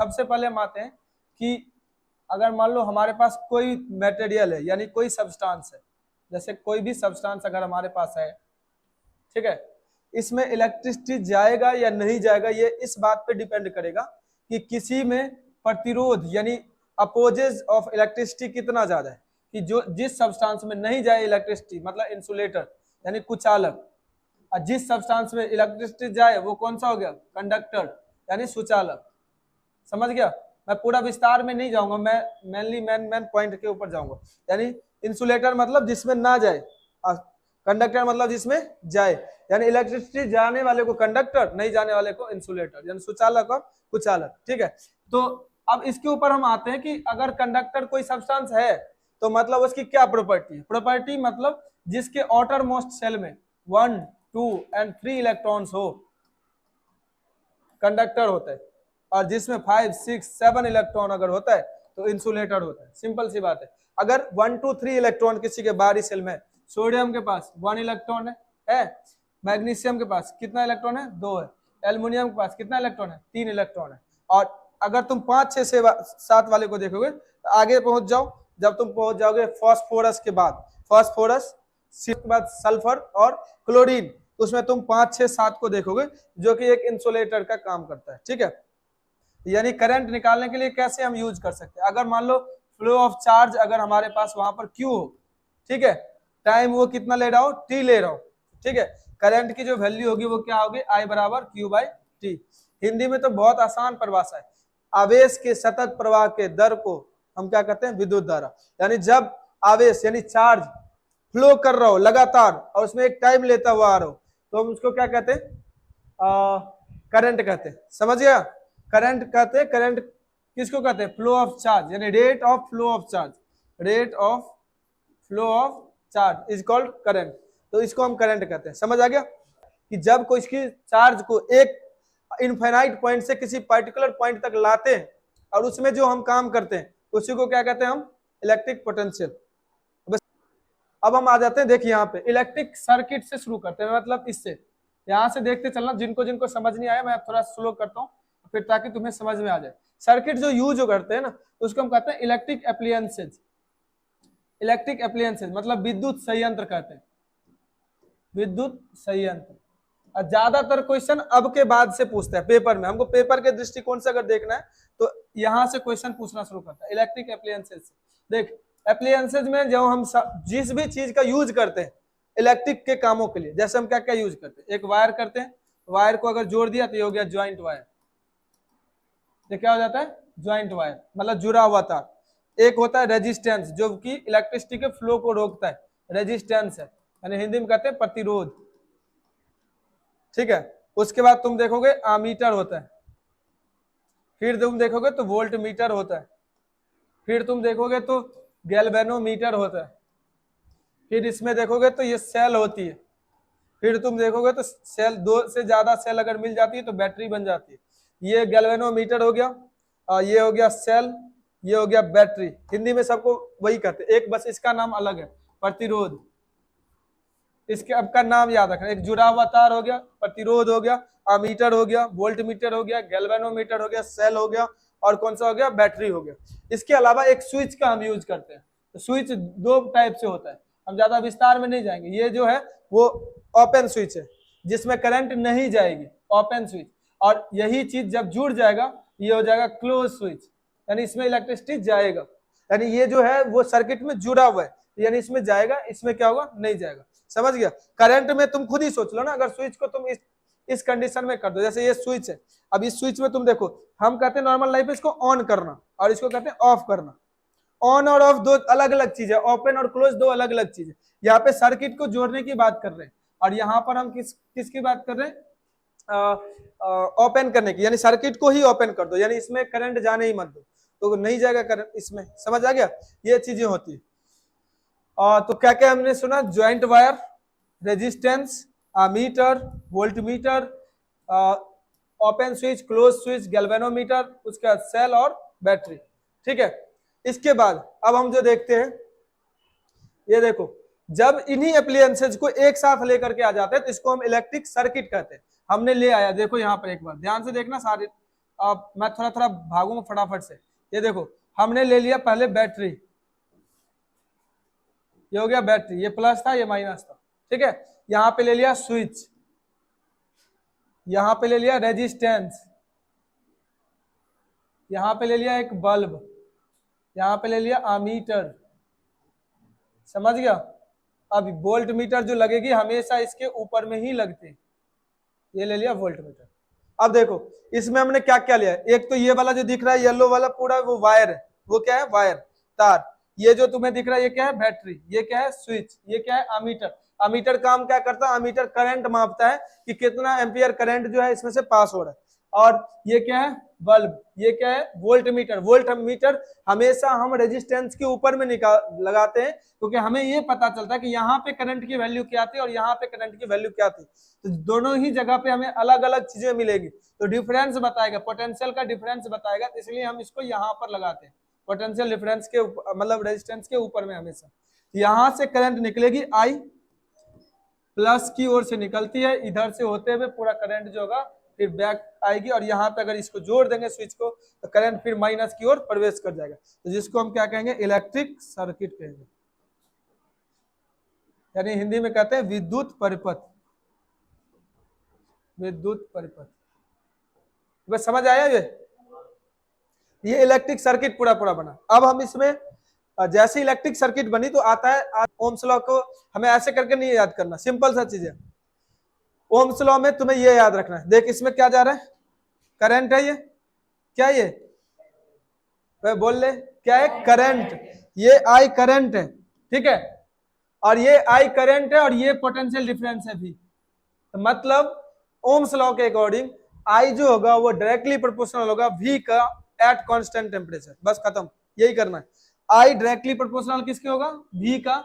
सबसे पहले हम आते हैं कि अगर मान लो हमारे पास कोई मटेरियल है यानी कोई सब्सटेंस है, जैसे कोई भी सब्सटेंस अगर हमारे पास है, ठीक है, इसमें इलेक्ट्रिसिटी जाएगा या नहीं जाएगा ये इस बात पे डिपेंड करेगा कि किसी में प्रतिरोध यानी अपोजेस ऑफ इलेक्ट्रिसिटी कितना ज्यादा है, कि जो जिस सब्सटेंस में नहीं जाए इलेक्ट्रिसिटी मतलब इंसुलेटर यानी कुचालक, और जिस सब्सटेंस में इलेक्ट्रिसिटी जाए वो कौन सा हो गया, कंडक्टर यानी सुचालक। समझ गया? मैं पूरा विस्तार में नहीं जाऊंगा, मैं मेनली मेन पॉइंट के ऊपर जाऊंगा। यानी इंसुलेटर मतलब जिसमें ना जाए, कंडक्टर मतलब जिसमें जाए, यानी इलेक्ट्रिसिटी जाने वाले को कंडक्टर, नहीं जाने वाले को इंसुलेटर, यानी सुचालक और कुचालक। ठीक है, तो अब इसके ऊपर हम आते हैं कि अगर कंडक्टर कोई सब्सटेंस है तो मतलब उसकी क्या प्रॉपर्टी है। प्रॉपर्टी मतलब जिसके आउटर मोस्ट सेल में 1, 2 एंड 3 इलेक्ट्रॉन्स हो, कंडक्टर होता है, और जिसमें 5, 6, 7 इलेक्ट्रॉन अगर होता है तो इंसुलेटर होता है। सिंपल सी बात है। अगर 1, 2, 3 इलेक्ट्रॉन किसी के बाहरी सेल में, सोडियम के पास 1 इलेक्ट्रॉन है, मैग्नीशियम के पास कितना इलेक्ट्रॉन है, 2 है, एल्युमिनियम के पास कितना इलेक्ट्रॉन है, 3 इलेक्ट्रॉन है। और अगर तुम 5, 6 से 7 वाले को देखोगे तो आगे पहुंच जाओ, जब तुम पहुंच जाओगे फॉस्फोरस के बाद, फॉस्फोरस के बाद सल्फर और क्लोरीन, उसमें तुम 5, 6, 7 को देखोगे जो कि एक इंसुलेटर का काम करता है। ठीक है, यानी करंट निकालने के लिए कैसे हम यूज कर सकते हैं। अगर मान लो फ्लो ऑफ चार्ज अगर हमारे पास वहां पर क्यू हो, ठीक है, टाइम वो कितना ले रहा हो, टी ले रहा हो, ठीक है, करंट की जो वैल्यू होगी वो क्या होगी, आई बराबर क्यू बाई टी। हिंदी में तो बहुत आसान परिभाषा है, आवेश के सतत प्रवाह के दर को हम क्या कहते हैं, विद्युत धारा। यानी जब आवेश यानी चार्ज फ्लो कर रहा हो लगातार और उसमें एक टाइम लेता हुआ आ रहा हो तो हम उसको क्या कहते हैं, करंट कहते हैं। समझ गया? करंट कहते हैं, करंट किसको कहते हैं, फ्लो ऑफ चार्ज, यानी rate of flow of charge, rate of flow of charge is called current. तो इसको हम करंट कहते हैं। समझ आ गया कि जब कोई इसकी चार्ज को एक इनफाइनाइट पॉइंट से किसी पर्टिकुलर पॉइंट तक लाते हैं और उसमें जो हम काम करते हैं उसी को क्या कहते हैं हम, इलेक्ट्रिक पोटेंशियल। अब हम आ जाते हैं, देखिए यहाँ पे इलेक्ट्रिक सर्किट से शुरू करते हैं, मतलब इससे यहाँ से देखते चलना, जिनको जिनको समझ नहीं आया मैं थोड़ा स्लो करता हूँ फिर ताकि तुम्हें समझ में आ जाए। सर्किट जो यूज करते हैं ना उसको हम कहते हैं इलेक्ट्रिक एप्लियंसेज। इलेक्ट्रिक एप्लियंसेज मतलब विद्युत संयंत्र कहते हैं, विद्युत संयंत्र। और ज्यादातर क्वेश्चन अब के बाद से पूछते हैं पेपर में, हमको पेपर के दृष्टिकोण से अगर देखना है तो यहाँ से क्वेश्चन पूछना शुरू करता है इलेक्ट्रिक एप्लियंसेज से। देख एप्लियंसेज में जो हम जिस भी चीज का यूज करते हैं इलेक्ट्रिक के कामों के लिए, जैसे हम क्या क्या यूज करते हैं, एक वायर करते हैं, वायर को अगर जोड़ दिया तो ये हो गया ज्वाइंट वायर, ये क्या हो जाता है, ज्वाइंट वायर मतलब जुड़ा हुआ तार। एक होता है रेजिस्टेंस जो कि इलेक्ट्रिसिटी के फ्लो को रोकता है, रेजिस्टेंस है, यानी हिंदी में कहते हैं प्रतिरोध। ठीक है, उसके बाद तुम देखोगे आमीटर होता है, फिर तुम देखोगे तो वोल्ट मीटर होता है, फिर तुम देखोगे तो गैल्वेनोमीटर होता है, फिर इसमें देखोगे तो ये सेल होती है, फिर तुम देखोगे तो सेल, 2 से ज्यादा सेल अगर मिल जाती है तो बैटरी बन जाती है। ये गैल्वेनोमीटर हो गया, और ये हो गया सेल, ये हो गया बैटरी। हिंदी में सबको वही कहते हैं, एक बस इसका नाम अलग है, प्रतिरोध। इसके अब का नाम याद रखना, एक जुड़ा हुआ तार हो गया, प्रतिरोध हो गया, अमीटर हो गया, वोल्ट मीटर हो गया, गैल्वेनोमीटर हो गया, सेल हो गया, और कौन सा हो गया, बैटरी हो गया। इसके अलावा एक स्विच का हम यूज करते हैं। तो स्विच 2 टाइप से होता है, हम ज्यादा विस्तार में नहीं जाएंगे। ये जो है वो ओपन स्विच है जिसमें करंट नहीं जाएगी, ओपन स्विच। और यही चीज जब जुड़ जाएगा ये हो जाएगा क्लोज स्विच, यानी इसमें इलेक्ट्रिसिटी जाएगा, यानी ये जो है वो सर्किट में जुड़ा हुआ है, यानी इसमें जाएगा, इसमें क्या होगा, नहीं जाएगा। समझ गया? करंट में तुम खुद ही सोच लो ना, अगर स्विच को तुम इस कंडीशन में कर दो, जैसे ये स्विच है, अब इस स्विच में तुम देखो, हम कहते हैं नॉर्मल लाइफ में इसको ऑन करना और इसको कहते हैं ऑफ करना। ऑन और ऑफ 2 अलग अलग चीज है, ओपन और क्लोज 2 अलग अलग चीज है। यहाँ पे सर्किट को जोड़ने की बात कर रहे हैं और यहाँ पर हम किसकी बात कर रहे हैं, ओपन करने की, यानी सर्किट को ही ओपन कर दो, यानी इसमें करंट जाने ही मत दो तो नहीं जाएगा करंट इसमें। समझ आ गया? ये चीजें होती है। तो क्या क्या हमने सुना, joint wire, resistance, meter, volt meter, open switch, close switch, galvanometer, उसके बाद सेल और बैटरी। ठीक है, इसके बाद अब हम जो देखते हैं, ये देखो, जब इन्हीं एप्लियंसेज को एक साथ लेकर के आ जाते हैं तो इसको हम इलेक्ट्रिक सर्किट कहते हैं। हमने ले आया, देखो यहाँ पर एक बार ध्यान से देखना सारे, अब मैं थोड़ा थोड़ा भागूंगा फटाफट से। ये देखो हमने ले लिया पहले बैटरी, ये हो गया बैटरी, ये प्लस था ये माइनस था, ठीक है। यहाँ पे ले लिया स्विच, यहाँ पे ले लिया रेजिस्टेंस, यहाँ पे ले लिया एक बल्ब, यहाँ पे ले लिया अमीटर, समझ गया। अब वोल्ट मीटर जो लगेगी हमेशा इसके ऊपर में ही लगते हैं, ये ले लिया वोल्ट मीटर। अब देखो इसमें हमने क्या क्या लिया है, एक तो ये वाला जो दिख रहा है येलो वाला पूरा वो वायर है, वो क्या है वायर तार। ये जो तुम्हें दिख रहा है ये क्या है बैटरी, ये क्या है स्विच, ये क्या है अमीटर। अमीटर काम क्या करता है, अमीटर करंट मापता है कि कितना एम्पियर करंट जो है इसमें से पास हो रहा है। और ये क्या है बल्ब, ये क्या है वोल्ट मीटर। वोल्ट मीटर हमेशा हम रेजिस्टेंस के ऊपर में लगाते हैं, क्योंकि हमें ये पता चलता है कि यहाँ पे करंट की वैल्यू क्या थी और यहाँ पे करंट की वैल्यू क्या थी। तो दोनों ही जगह पे हमें अलग अलग चीजें मिलेगी, तो डिफरेंस बताएगा, पोटेंशियल का डिफरेंस बताएगा, इसलिए हम इसको यहाँ पर लगाते हैं पोटेंशियल डिफरेंस के मतलब रेजिस्टेंस के ऊपर में हमेशा। यहाँ से करंट निकलेगी आई, प्लस की ओर से निकलती है, इधर से होते हुए पूरा करंट जो होगा फिर बैक आएगी, और यहाँ पे अगर इसको जोड़ देंगे स्विच को तो करंट फिर माइनस की ओर प्रवेश कर जाएगा, तो जिसको हम क्या कहेंगे इलेक्ट्रिक सर्किट कहेंगे, यानी हिंदी में कहते हैं विद्युत परिपथ। विद्युत परिपथ बस समझ आया ये इलेक्ट्रिक सर्किट पूरा पूरा बना। अब हम इसमें जैसे इलेक्ट्रिक सर्किट बनी तो आता है ओम्स लॉ को हमें ऐसे करके नहीं याद करना, सिंपल सा चीज है। ओम्स लॉ में तुम्हें ये याद रखना है, देख इसमें क्या जा रहा है करंट है, ये क्या ये बोल ले क्या है करंट, ये आई करंट है, ठीक है, और ये आई करंट है और ये पोटेंशियल डिफरेंस है भी। तो मतलब ओम्स लॉ के अकॉर्डिंग आई जो होगा वो डायरेक्टली प्रोपोर्शनल होगा वी का एट कांस्टेंट टेम्परेचर, बस खत्म, यही करना है। आई डायरेक्टली प्रोपोर्शनल किसके होगा वी का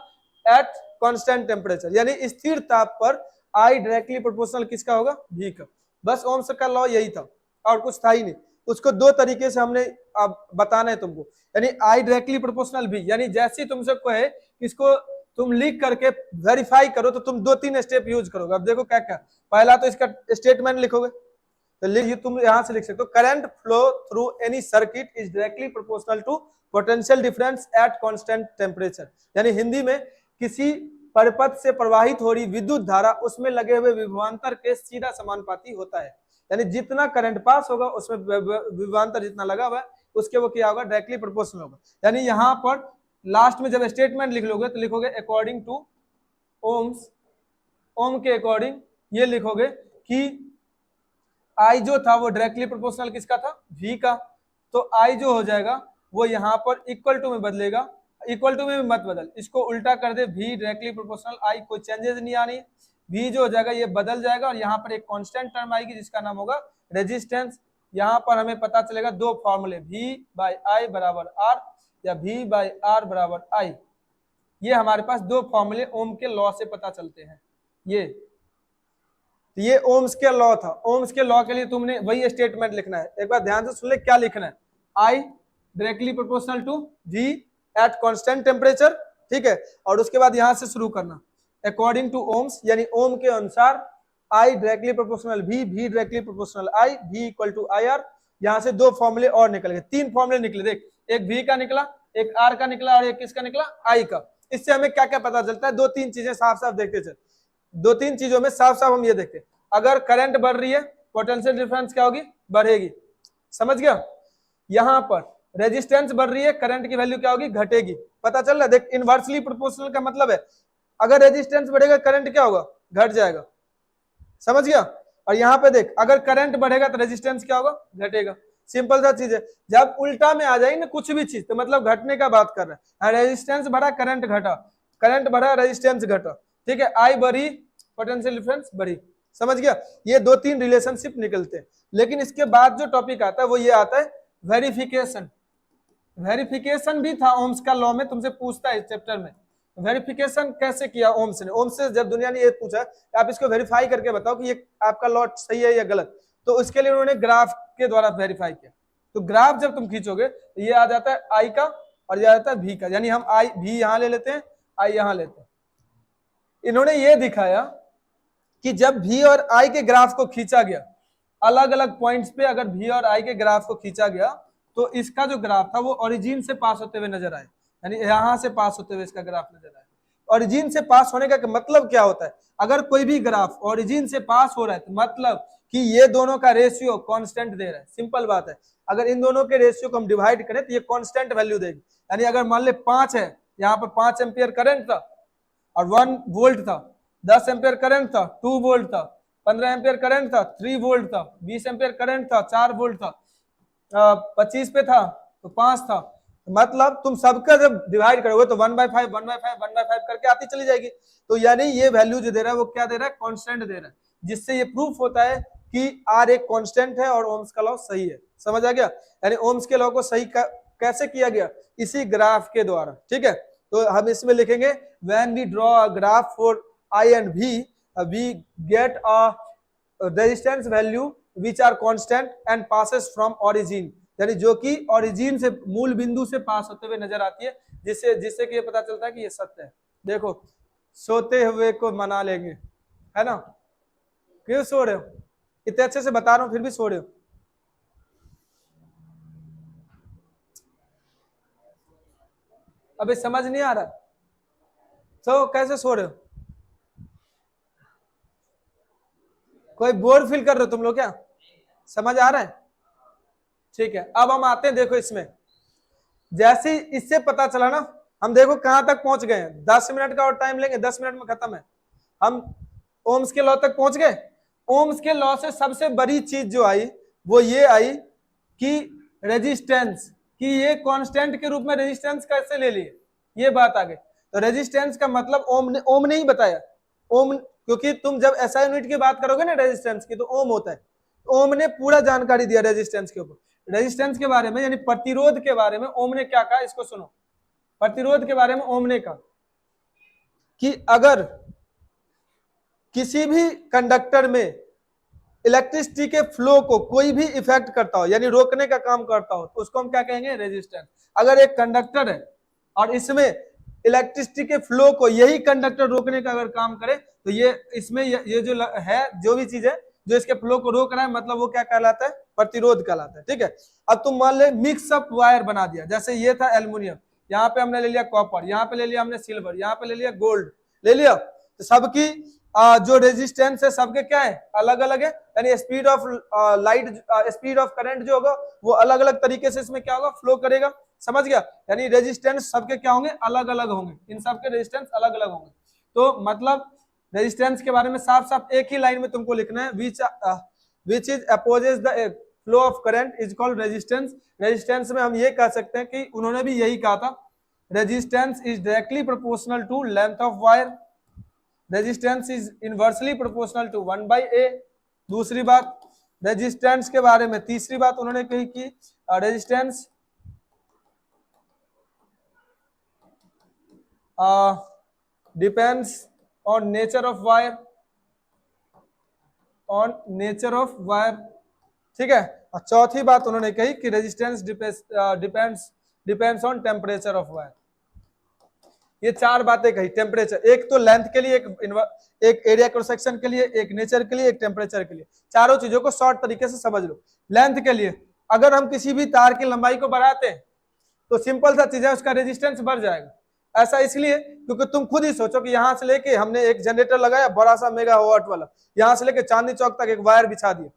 एट कांस्टेंट टेम्परेचर, यानी स्थिर ताप पर आई डायरेक्टली प्रोपोर्शनल किसका होगा वी का। बस ओम्स का लॉ यही था और कुछ था ही नहीं। उसको दो तरीके से हमने अब बताना है तुमको, यानी आई डायरेक्टली प्रोपोर्शनल भी, यानी जैसे ही तुमसे कहे इसको तुम लिख करके वेरीफाई करो तो तुम 2-3 स्टेप यूज करोगे। अब देखो क्या क्या, पहला तो इसका स्टेटमेंट लिखोगे, तो लिख तुम यहां से लिख सकते हो current flow through any circuit is directly proportional to potential difference at constant temperature, यानी हिंदी में किसी परिपथ से प्रवाहित हो रही विद्युत धारा उसमें लगे हुए विभवांतर के सीधा समानुपाती होता है, यानी जितना करंट पास होगा उसमें विभवांतर जितना लगा हुआ है उसके वो क्या होगा डायरेक्टली प्रोपोर्शनल होगा। यानी यहाँ पर लास्ट में जब स्टेटमेंट लिख लोगे तो लिखोगे अकॉर्डिंग टू ओम्स, ओम के अकॉर्डिंग ये लिखोगे कि आई जो था वो डायरेक्टली प्रोपोर्शनल किसका था वी का, तो आई जो हो जाएगा वो यहाँ पर इक्वल टू में बदलेगा, इक्वल टू में भी मत बदल, इसको उल्टा कर दे वी डायरेक्टली प्रोपोर्शनल आई, कोई चेंजेस नहीं आनी, वी जो हो जाएगा ये बदल जाएगा और यहाँ पर एक कांस्टेंट टर्म आएगी जिसका नाम होगा रेजिस्टेंस। यहाँ पर हमें पता चलेगा दो फॉर्मूले वी बाई आई बराबर आर या वी बाई आर बराबर आई, ये हमारे पास दो फॉर्मूले ओम के लॉ से पता चलते हैं। ये ओम्स के लॉ था, ओम्स के लॉ के लिए तुमने वही स्टेटमेंट लिखना है, एक बार ध्यान से सुन ले क्या लिखना है, I directly proportional to V at constant temperature, ठीक है, और उसके बाद यहां से शुरू करना अकॉर्डिंग टू ओम्स, यानी ओम के अनुसार I directly proportional V directly proportional I, V equal to I R. यहां से दो फॉर्मूले और निकल गए, तीन फॉर्मूले निकले, देख एक वी का निकला, एक आर का निकला और एक किसका निकला आई का। इससे हमें क्या क्या पता चलता है, दो तीन चीजें साफ साफ देखते चल, दो तीन चीजों में साफ साफ हम ये देखते हैं, अगर करंट बढ़ रही है पोटेंशियल डिफरेंस क्या होगी बढ़ेगी, समझ गया। यहां पर रेजिस्टेंस बढ़ रही है करंट की वैल्यू क्या होगी घटेगी, पता चल रहा है। देख इनवर्सली प्रोपोर्शनल का मतलब है अगर रेजिस्टेंस बढ़ेगा करंट क्या होगा घट जाएगा, समझ गया। और यहाँ पे देख अगर करंट बढ़ेगा तो रेजिस्टेंस क्या होगा घटेगा, सिंपल सा चीज है। जब उल्टा में आ जाएगी ना कुछ भी चीज तो मतलब घटने का बात कर रहा है, रेजिस्टेंस बढ़ा करंट घटा, करंट बढ़ा रेजिस्टेंस घटा, ठीक है, आई बढ़ी पोटेंशियल डिफरेंस बढ़ी, समझ गया। ये दो तीन रिलेशनशिप निकलते हैं, लेकिन इसके बाद जो टॉपिक आता है वो ये आता है वेरिफिकेशन। वेरिफिकेशन भी था ओम्स का लॉ में, तुमसे पूछता है इस चैप्टर में वेरिफिकेशन कैसे किया ओम्स ने। ओम्स से जब दुनिया ने ये पूछा कि आप इसको वेरीफाई करके बताओ कि ये आपका लॉ सही है या गलत, तो उसके लिए उन्होंने ग्राफ के द्वारा वेरीफाई किया। तो ग्राफ जब तुम खींचोगे तो ये आ जाता है आई का और ये आ जाता है भी का, यानी हम आई भी यहां ले लेते हैं आई यहां लेते हैं। इन्होंने ये दिखाया कि जब भी और आई के ग्राफ को खींचा गया अलग अलग पॉइंट्स पे अगर V और I के ग्राफ को खींचा गया तो इसका जो ग्राफ था वो ओरिजिन से पास होते हुए नजर आए, यानी यहां से पास होते हुए इसका ग्राफ नजर आए। ओरिजिन से पास होने का मतलब क्या होता है? अगर कोई भी ग्राफ ओरिजिन से पास हो रहा है तो मतलब कि ये दोनों का रेशियो कांस्टेंट दे रहा है। सिंपल बात है, अगर इन दोनों के रेशियो को हम डिवाइड करें तो ये कांस्टेंट वैल्यू देगी। यानी अगर मान ले 5 है, यहाँ पर 5 एम्पियर करंट था और 1 वोल्ट था, 10 एम्पियर करंट था 2 वोल्ट था, 15 एम्पियर करंट था 3 वोल्ट था, 20 एम्पियर करंट था 4 वोल्ट था, 25 पे था तो 5 था। मतलब तुम सबका जब डिवाइड करोगे तो 1/5 1/5 1/5 करके आती चली जाएगी। तो यानी ये वैल्यू जो दे रहा है वो क्या दे रहा है? कांस्टेंट दे रहा है, जिससे ये प्रूफ होता है कि आर एक कांस्टेंट है और ओम्स का लॉ सही है। समझ आ गया? यानी ओम्स के लॉ को सही कैसे किया गया? इसी ग्राफ के द्वारा। ठीक है, तो हम इसमें लिखेंगे when we draw a graph for I and we get a resistance value which are constant and passes from origin, यानी जो कि ओरिजिन से मूल बिंदु से पास होते हुए नजर आती है, जिससे जिससे कि ये पता चलता है कि ये सत्य है। देखो, सोते हुए को मना लेंगे, है ना? क्यों सो रहे हो? इतने अच्छे से बता रहा हूं फिर भी सो रहे हो। अबे समझ नहीं आ रहा तो कैसे सो रहे हो? कोई बोर फील कर रहे हो तुम लोग क्या? समझ आ रहा है? ठीक है, अब हम आते हैं, देखो इसमें जैसे इससे पता चला ना, हम देखो कहां तक पहुंच गए हैं। 10 मिनट का और टाइम लेंगे, 10 मिनट में खत्म है। हम ओम्स के लॉ तक पहुंच गए। ओम्स के लॉ से सबसे बड़ी चीज जो आई वो ये आई कि रेजिस्टेंस, कि ये कांस्टेंट के रूप में रेजिस्टेंस कैसे ले लिए, ये बात आ गई। तो रेजिस्टेंस का मतलब ओम ने ही बताया। ओम, क्योंकि तुम जब एसआई यूनिट की बात करोगे ना रेजिस्टेंस की, तो ओम होता है। तो ओम ने पूरा जानकारी दिया रेजिस्टेंस के ऊपर। रेजिस्टेंस के बारे में यानी प्रतिरोध के बारे में ओम ने क्या कहा, इसको सुनो। प्रतिरोध के बारे में ओम ने कहा कि अगर किसी भी कंडक्टर में इलेक्ट्रिसिटी के फ्लो को कोई भी इफेक्ट करता हो, यानी रोकने का काम करता हो, तो उसको हम क्या कहेंगे? रेजिस्टेंस। अगर एक कंडक्टर है और इसमें इलेक्ट्रिसिटी के फ्लो को यही कंडक्टर रोकने का अगर काम करे तो ये इसमें ये जो है, जो भी चीज है जो इसके फ्लो को रोक रहा है, मतलब वो क्या कहलाता है? प्रतिरोध कहलाता है। ठीक है, अब तुम मान ले मिक्स अप वायर बना दिया, जैसे ये था एल्युमिनियम, यहाँ पे हमने ले लिया कॉपर, यहाँ पे ले लिया हमने सिल्वर, यहाँ पे ले लिया गोल्ड, ले लिया। तो सबकी जो रेजिस्टेंस है सबके क्या है? अलग अलग है। यानी speed of light, speed of current जो होगा वो अलग अलग तरीके से इसमें क्या होगा? फ्लो करेगा। समझ गया? यानी रेजिस्टेंस सबके क्या होंगे? अलग अलग होंगे, इन सबके रेजिस्टेंस अलग अलग होंगे। तो मतलब रेजिस्टेंस के बारे में साफ साफ एक ही लाइन में तुमको लिखना है, which is opposes the flow of current is called resistance. Resistance में हम ये कह सकते हैं कि उन्होंने भी यही कहा था, resistance is directly proportional to length of wire, resistance is inversely proportional to 1/a। दूसरी बात रेजिस्टेंस के बारे में, तीसरी बात उन्होंने कही कि resistance depends on nature of wire, on nature of wire. ठीक है, और चौथी बात उन्होंने कही कि resistance depends on temperature of wire. ये चार बातें कही। टेम्परेचर, एक तो लेंथ के लिए, एक एरिया क्रॉस सेक्शन के लिए, एक नेचर के लिए, एक टेम्परेचर के लिए। चारों चीजों को शॉर्ट तरीके से समझ लो। लेंथ के लिए, अगर हम किसी भी तार की लंबाई को बढ़ाते हैं तो सिंपल सा चीज है, उसका रेजिस्टेंस बढ़ जाएगा। ऐसा इसलिए क्योंकि तुम खुद ही सोचो कि यहां से लेके हमने एक जनरेटर लगाया बड़ा सा मेगावाट वाला, यहां से लेके चांदनी चौक तक एक वायर बिछा दिया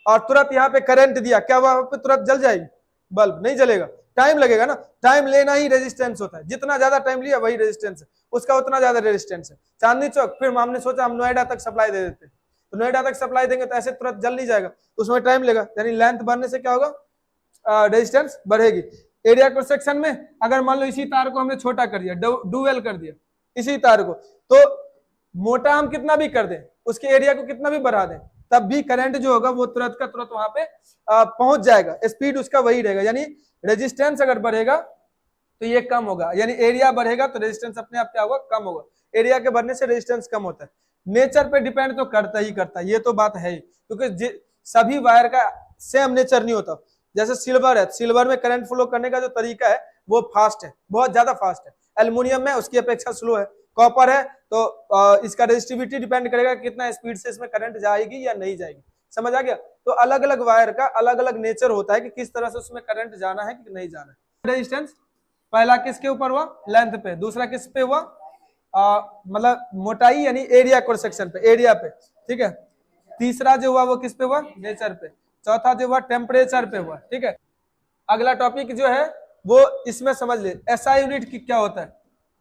और तुरंत यहाँ पे करंट दिया, क्या वहां पे तुरंत जल जाएगी बल्ब? नहीं जलेगा, टाइम लगेगा ना। टाइम लेना ही रेजिस्टेंस होता है, जितना ज्यादा टाइम लिया वही रेजिस्टेंस है, उसका उतना ज्यादा रेजिस्टेंस है। चांदनी चौक, फिर हमने सोचा हम नोएडा तक सप्लाई दे देते, तो नोएडा तक सप्लाई देंगे तो ऐसे तुरंत जल नहीं जाएगा, उसमें टाइम लेगा। यानी लेंथ बढ़ने से क्या होगा? रेजिस्टेंस बढ़ेगी। एरिया क्रॉस सेक्शन में अगर मान लो इसी तार को हमने छोटा कर दिया, डुअल कर दिया इसी तार को, तो मोटा हम कितना भी कर दें, उसके एरिया को कितना भी बढ़ा दें, तब भी करंट जो होगा वो तुरंत का तुरंत वहां पे पहुंच जाएगा, स्पीड उसका वही रहेगा। यानी रेजिस्टेंस अगर बढ़ेगा तो ये कम होगा, यानी एरिया बढ़ेगा तो रेजिस्टेंस अपने आप क्या होगा? कम होगा। एरिया के बढ़ने से रेजिस्टेंस कम होता है। नेचर पे डिपेंड तो करता ही करता है, ये तो बात है ही, क्योंकि सभी वायर का सेम नेचर नहीं होता। जैसे सिल्वर है, सिल्वर में करंट फ्लो करने का जो तरीका है वो फास्ट है, बहुत ज्यादा फास्ट है। एल्युमिनियम में उसकी अपेक्षा स्लो है। कॉपर है तो इसका रेजिस्टिविटी डिपेंड करेगा कितना स्पीड से इसमें करंट जाएगी या नहीं जाएगी। समझ आ गया। तो अलग अलग वायर का अलग अलग नेचर होता है कि किस तरह से उसमें करंट जाना है कि नहीं जाना है। रेजिस्टेंस पहला किसके ऊपर हुआ, लेंथ पे, दूसरा किस पे हुआ, मतलब मोटाई यानी एरिया क्रॉस सेक्शन पे, एरिया पे, ठीक है। तीसरा जो हुआ वो किस पे हुआ, नेचर पे। चौथा जो हुआ टेम्परेचर पे हुआ, ठीक है। अगला टॉपिक जो है वो इसमें समझ ले, एसआई यूनिट की क्या होता है,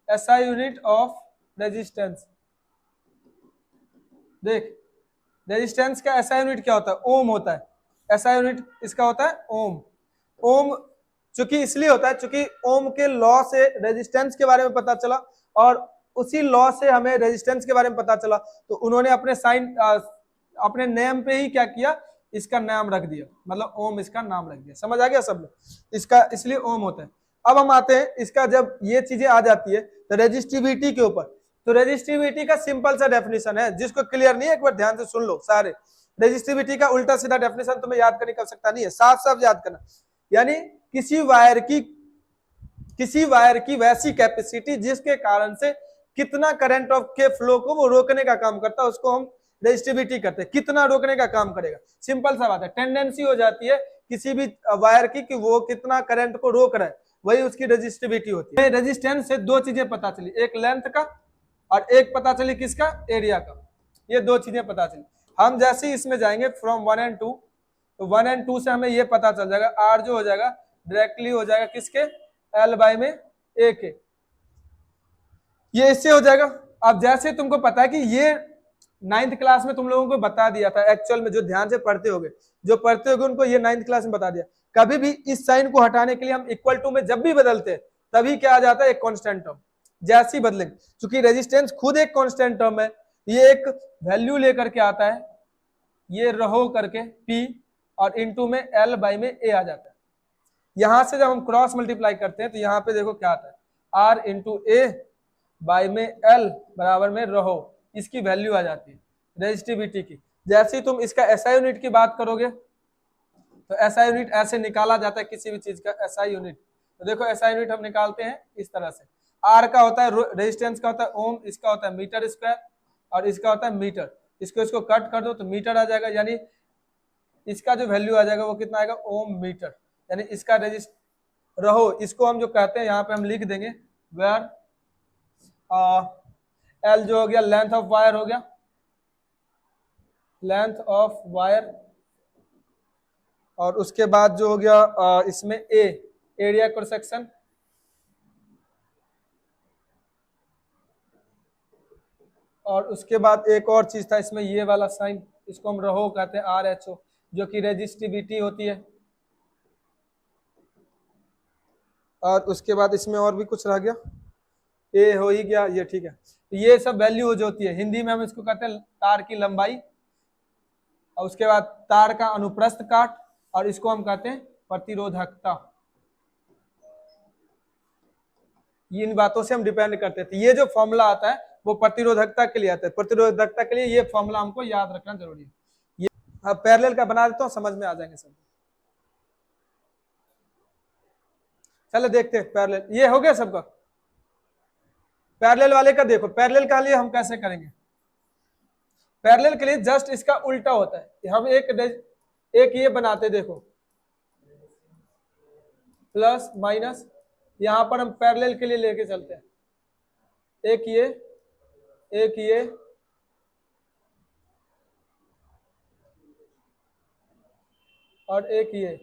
एसआई यूनिट ऑफ रेजिस्टेंस। देख रेजिस्टेंस का एसआई यूनिट क्या होता है, ओम होता है। एसआई यूनिट इसका होता है ओम। ओम चूंकि इसलिए होता है चूंकि ओम के लॉ से रेजिस्टेंस के बारे में पता चला और उसी लॉ से हमें रेजिस्टेंस के बारे में पता चला, तो उन्होंने अपने साइन अपने नेम पे ही क्या किया, इसका नाम रख दिया, मतलब ओम इसका नाम रख दिया। समझ आ गया सब लोग, इसका इसलिए ओम होता है। अब हम आते हैं इसका, जब ये चीजें आ जाती है तो रेजिस्टिविटी के ऊपर। तो रेजिस्टिविटी का सिंपल सा डेफिनेशन है, जिसको क्लियर नहीं है एक बार ध्यान से सुन लो सारे। रेजिस्टिविटी का उल्टा सीधा डेफिनेशन तुम्हें याद करने की आवश्यकता नहीं है, साफ साफ याद करना। यानी किसी वायर की वैसी कैपेसिटी जिसके कारण से कितना करंट ऑफ के फ्लो को वो रोकने का काम करता है, उसको हम रेजिस्टिविटी करते हैं। कितना रोकने का काम करेगा, सिंपल सा बात है, टेंडेंसी हो जाती है किसी भी वायर की कि वो कितना करंट को रोक रहा है, वही उसकी रेजिस्टिविटी होती है। रेजिस्टेंस से दो चीजें पता चली, एक लेंथ का और एक पता चली किसका, एरिया का। ये दो चीजें पता चली। हम जैसे ही इसमें जाएंगे फ्रॉम 1 and 2, तो 1 and 2 से हमें ये पता चल जाएगा, आर जो हो जाएगा डायरेक्टली हो जाएगा किसके, एल बाई में ए के, ये इससे हो जाएगा। अब जैसे तुमको पता है कि ये 9th क्लास में तुम लोगों को बता दिया था, एक्चुअल में जो ध्यान से पढ़ते होगे, जो पढ़ते होगे उनको ये 9th क्लास में बता दिया। कभी भी इस साइन को हटाने के लिए हम इक्वल टू में जब भी बदलते हैं तभी क्या आ जाता है, एक कांस्टेंट टर्म। जैसे ही बदलेंगे, क्योंकि रेजिस्टेंस खुद एक कांस्टेंट टर्म है, ये एक वैल्यू लेकर के आता है, ये रहो करके P और इनटू में L बाई में A आ जाता है। यहां से जब हम क्रॉस मल्टीप्लाई करते हैं तो यहाँ पे देखो क्या आता है, R इंटू ए बाई में L बराबर में रहो, इसकी वैल्यू आ जाती है रेजिस्टिविटी की। जैसे ही तुम इसका एसआई यूनिट की बात करोगे तो एसआई यूनिट ऐसे निकाला जाता है किसी भी चीज का एसआई यूनिट। तो देखो एसआई यूनिट हम निकालते हैं इस तरह से, आर का होता है रेजिस्टेंस का होता है ओम, इसका होता है मीटर स्क्वायर और इसका होता है मीटर। इसको कट कर दो तो मीटर आ जाएगा, यानी इसका जो वैल्यू आ जाएगा वो कितना आएगा, ओम मीटर। यानी इसका रहो, इसको हम जो कहते हैं यहाँ पे हम लिख देंगे वेयर एल जो हो गया लेंथ ऑफ वायर हो गया, लेंथ ऑफ वायर, और उसके बाद जो हो गया इसमें ए एरिया क्रॉस सेक्शन, और उसके बाद एक और चीज था इसमें ये वाला साइन, इसको हम रहो कहते हैं आर एच ओ, जो कि रेजिस्टिविटी होती है। और उसके बाद इसमें और भी कुछ रह गया, ए हो ही गया ये, ठीक है। तो ये सब वैल्यू जो होती है, हिंदी में हम इसको कहते हैं तार की लंबाई, और उसके बाद तार का अनुप्रस्थ काट, और इसको हम कहते हैं प्रतिरोधकता। इन बातों से हम डिपेंड करते थे। ये जो फॉर्मूला आता है वो प्रतिरोधकता के लिए आता है, प्रतिरोधकता के लिए ये फॉर्मूला हमको याद रखना जरूरी है। ये पैरेलल का बना देता हूं, समझ में आ जाएंगे सब। चलो देखते हैं पैरेलल, ये हो गया सबका। पैरेलल वाले का देखो, पैरेलल का लिए हम कैसे करेंगे, पैरेलल के लिए जस्ट इसका उल्टा होता है। हम एक ये बनाते, देखो प्लस माइनस, यहां पर हम पैरेलल के लिए लेके चलते हैं, एक ये और एक ये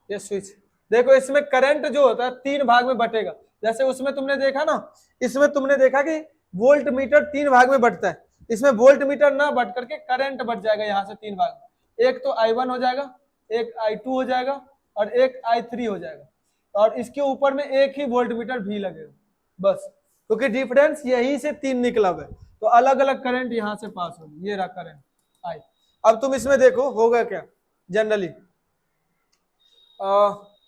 स्विच। देखो इसमें करंट जो होता है 3 भाग में बटेगा। जैसे उसमें तुमने देखा ना, इसमें तुमने देखा कि वोल्ट मीटर 3 भाग में बटता है, इसमें वोल्ट मीटर ना बट करके करंट बट जाएगा यहाँ से 3 भाग में। एक तो I1 हो जाएगा, एक I2 हो जाएगा और एक I3 हो जाएगा, और इसके ऊपर में एक ही वोल्ट मीटर भी लगेगा बस, क्योंकि डिफरेंस यही से 3 निकला हुआ है, तो अलग अलग करंट यहाँ से पास होगी। ये रहा करंट I। अब तुम इसमें देखो होगा क्या, जनरली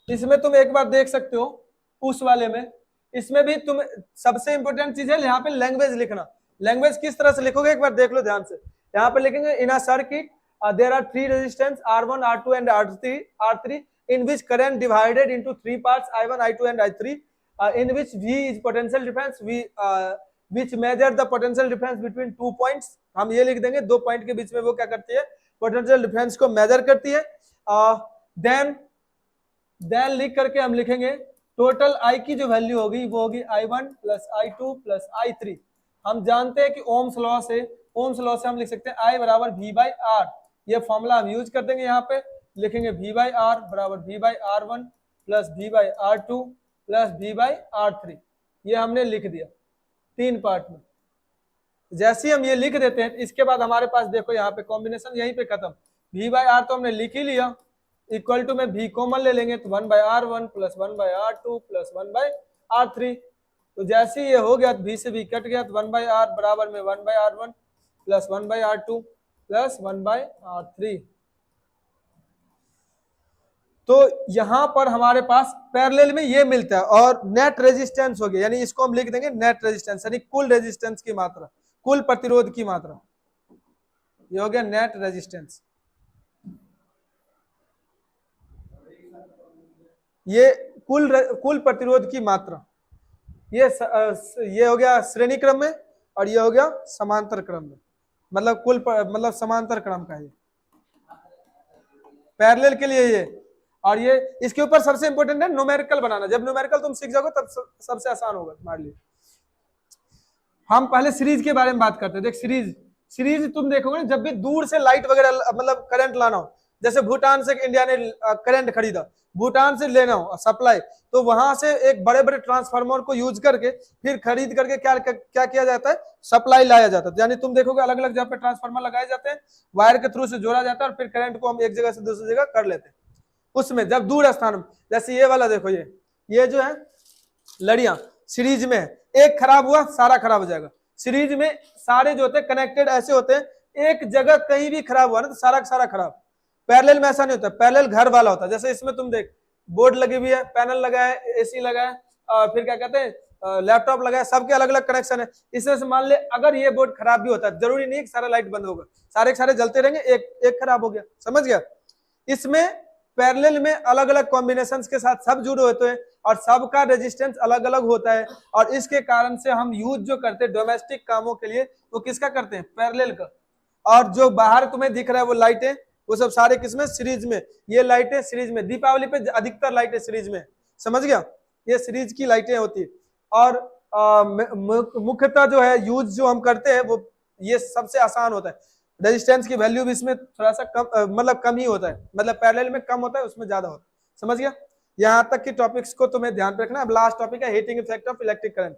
इसमें तुम एक बार देख सकते हो, उस वाले में, इसमें भी तुम सबसे इंपॉर्टेंट चीज है यहाँ पे लैंग्वेज लिखना। लैंग्वेज किस तरह से लिखोगे एक बार देख लो ध्यान से। यहाँ पे लिखेंगे in a circuit there are 3 resistance R1 R2 and R3 in which current divided into 3 parts I1 I2 and I3 in which V is potential difference, which measure the potential difference between 2 points, हम ये लिख देंगे 2 point के बीच में वो क्या करती है, पोटेंशियल डिफरेंस को मेजर करती है। देन लिख करके हम लिखेंगे टोटल आई की जो वैल्यू होगी वो होगी I1 plus I2 plus I3। हम जानते हैं कि ओम्स लॉ से हम लिख सकते हैं I बराबर V बाई आर, ये फॉर्मूला हम यूज कर देंगे, यहाँ पे लिखेंगे V बाई आर बराबर V by R1 plus V by R2 plus V by R3, ये हमने लिख दिया 3 पार्ट में। जैसे ही हम ये लिख देते हैं इसके बाद हमारे पास देखो यहाँ पे कॉम्बिनेशन यहीं पे खत्म, V बाई आर तो हमने लिख ही लिया, इक्वल टू में V कॉमन ले लेंगे तो 1 by R1 plus 1 by R2 plus 1 by R3, तो जैसे ही ये हो गया तो V से V कट गया तो 1 बाई R बराबर में 1 by R1 plus 1 by R2 plus 1 by R3। तो यहां पर हमारे पास पैरेलल में ये मिलता है और नेट रेजिस्टेंस हो गया, यानी इसको हम लिख देंगे नेट रेजिस्टेंस, यानी कुल रेजिस्टेंस की मात्रा, कुल प्रतिरोध की मात्रा, ये हो गया नेट रेजिस्टेंस। ये कुल प्रतिरोध की मात्रा, ये हो गया श्रेणी क्रम में और ये हो गया समांतर क्रम में, मतलब समांतर क्रम का ये पैरेलल के लिए ये। और ये इसके ऊपर सबसे इंपॉर्टेंट है न्यूमेरिकल बनाना, जब न्यूमेरिकल तुम सीख जाओगे तब सबसे आसान होगा तुम्हारे लिए। हम पहले सीरीज के बारे में बात करते हैं। देख सीरीज तुम देखोगे ना, जब भी दूर से लाइट वगैरह मतलब करंट लाना हो, जैसे भूटान से इंडिया ने करंट खरीदा, भूटान से लेना हो सप्लाई, तो वहां से एक बड़े बड़े ट्रांसफार्मर को यूज करके फिर खरीद करके क्या किया जाता है, सप्लाई लाया जाता है। यानी तुम देखोगे अलग अलग जगह पे ट्रांसफार्मर लगाए जाते हैं, वायर के थ्रू से जोड़ा जाता है और फिर करंट को हम एक जगह से दूसरी जगह कर लेते हैं। उसमें जब दूर स्थान में, जैसे ये वाला देखो, ये जो है लड़ियां सीरीज में है, एक खराब हुआ सारा खराब हो जाएगा। सीरीज में सारे जो होते हैं कनेक्टेड ऐसे होते हैं, एक जगह कहीं भी खराब हुआ ना तो सारा सारा खराब। पैरेलल में ऐसा नहीं होता, पैरेलल घर वाला होता है। जैसे इसमें तुम देख बोर्ड लगी हुई है, पैनल लगा है, एसी लगा है, फिर क्या कहते हैं लैपटॉप लगा है, सबके अलग अलग कनेक्शन है। इसमें से मान ले अगर ये बोर्ड खराब भी होता है, जरूरी नहीं है कि सारा लाइट बंद होगा, सारे जलते रहेंगे, एक खराब हो गया, समझ गया। इसमें पैरेलल में अलग अलग कॉम्बिनेशंस के साथ सब जुड़े होते हैं और सबका रेजिस्टेंस अलग अलग होता है, और इसके कारण से हम यूज जो करते हैं डोमेस्टिक कामों के लिए वो किसका करते हैं, पैरेलल का। और जो बाहर तुम्हें दिख रहा है वो लाइटें, वो सब सारे किसमें, सीरीज में। ये लाइटें सीरीज में, दीपावली पे अधिकतर लाइटें सीरीज में, समझ गया, ये सीरीज की लाइटें होती है। और मुख्यतः जो है यूज जो हम करते हैं वो ये सबसे आसान होता है। रेजिस्टेंस की वैल्यू भी इसमें थोड़ा सा कम मतलब कम ही होता है, मतलब पैरेलल में कम होता है, उसमें ज्यादा होता है, समझ गया। यहाँ तक की टॉपिक्स को तुम्हें ध्यान पे रखना। अब लास्ट टॉपिक है heating effect of electric current.